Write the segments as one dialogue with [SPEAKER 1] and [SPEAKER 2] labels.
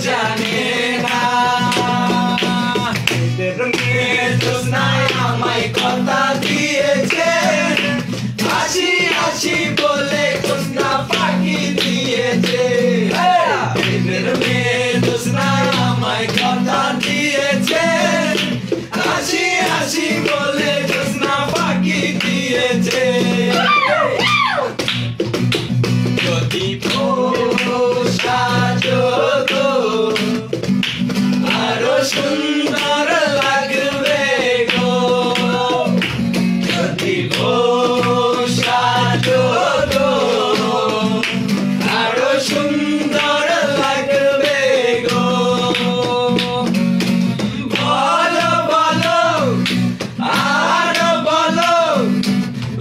[SPEAKER 1] জানে না এদের মেয়ে জোছনায় আমায় কথা দিয়েছে হাসি হাসি বলে জোছনা ফাঁকি দিয়েছে এদের মেয়ে জোছনায় আমায় কথা দিয়েছে হাসি হাসি বলে জোছনা ফাঁকি দিয়েছে যদি সাজো আরো সুন্দর লাগবে গো যদি সাজো আরো সুন্দর লাগবে গো বলো বলো আরো বলো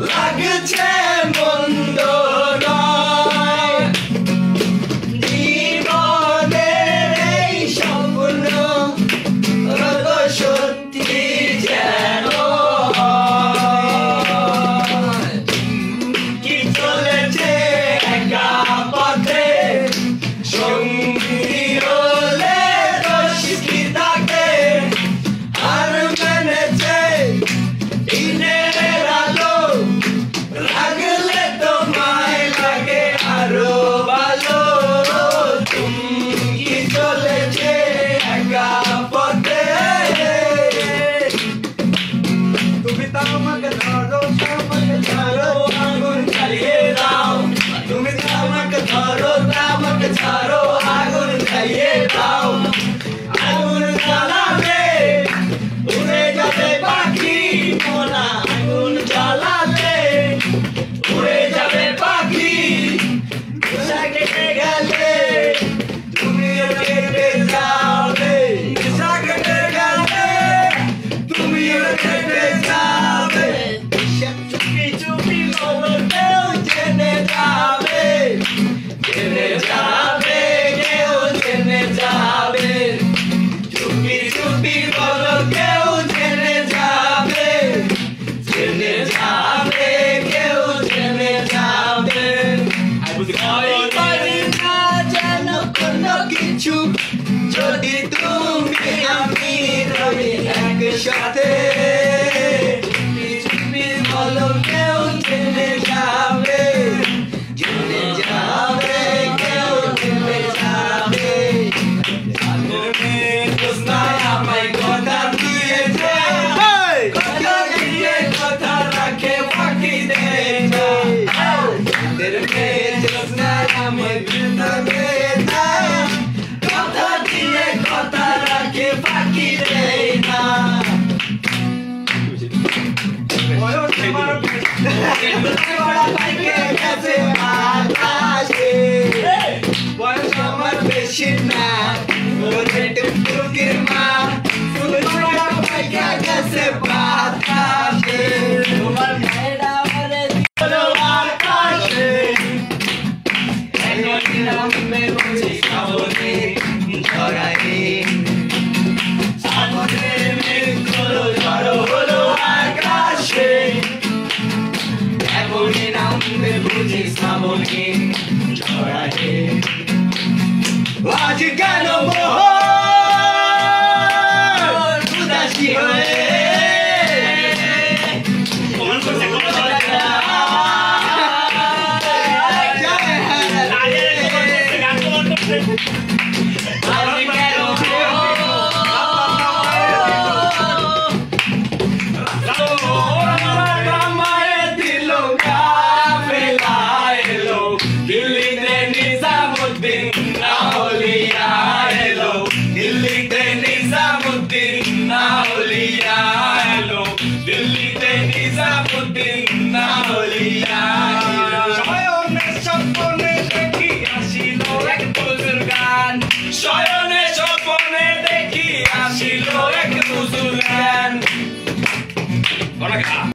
[SPEAKER 1] লাগছে মন্দ ছাড়ো আগুন জ্বালিয়ে দাও আগুন জ্বালালে উড়ে যাবে পাখি মোনা আগুন জ্বালালে উড়ে যাবে পাখি নেশা কেটে গেলে তুমিও কেটে যাবে নেশা কেটে গেলে তুমিও কেটে যাবে চুপি চুপি বলো কেউ জেনে যাবে জেনে যাবে কেউ জেনে যাবে চুপি চুপি বলো কেউ জেনে যাবে জেনে যাবে কেউ জেনে যাবে ভয় করি না যেন কোনো কিছু যদি তুমি আমি রই একসাথে চুপি চুপি বলো কেউ জেনে যাবে জেনে যাবে কেউ জেনে যাবে জোছনায় আমায় কথা দিয়েছে কথা দিয়ে কথা রাখে ফাঁকি দেয় না এদের মেয়ে জোছনায় আমায় কথা দেয় না কথা দিয়ে কথা রাখে ফাঁকি দেয় না বয়স আমার বেশি না টুকির মা গেছে বাতাসে তোমার মেয়েরা বলে আকাশে নামে বলছি সামনে ছড়াই সামনে মেঘগুলো ঝড়ো হলো আকাশে এমনই নামে বুঝি সামনে ছড়াই আজ কেন মোহন উদাসী হয়ে দিল্লিতে নিজামুদ্দিন নাউলিয়া শয়নে স্বপ্নে দেখি আসিল এক বুজুর্গান শয়নে স্বপ্নে দেখি আসিল এক বুজুর্গান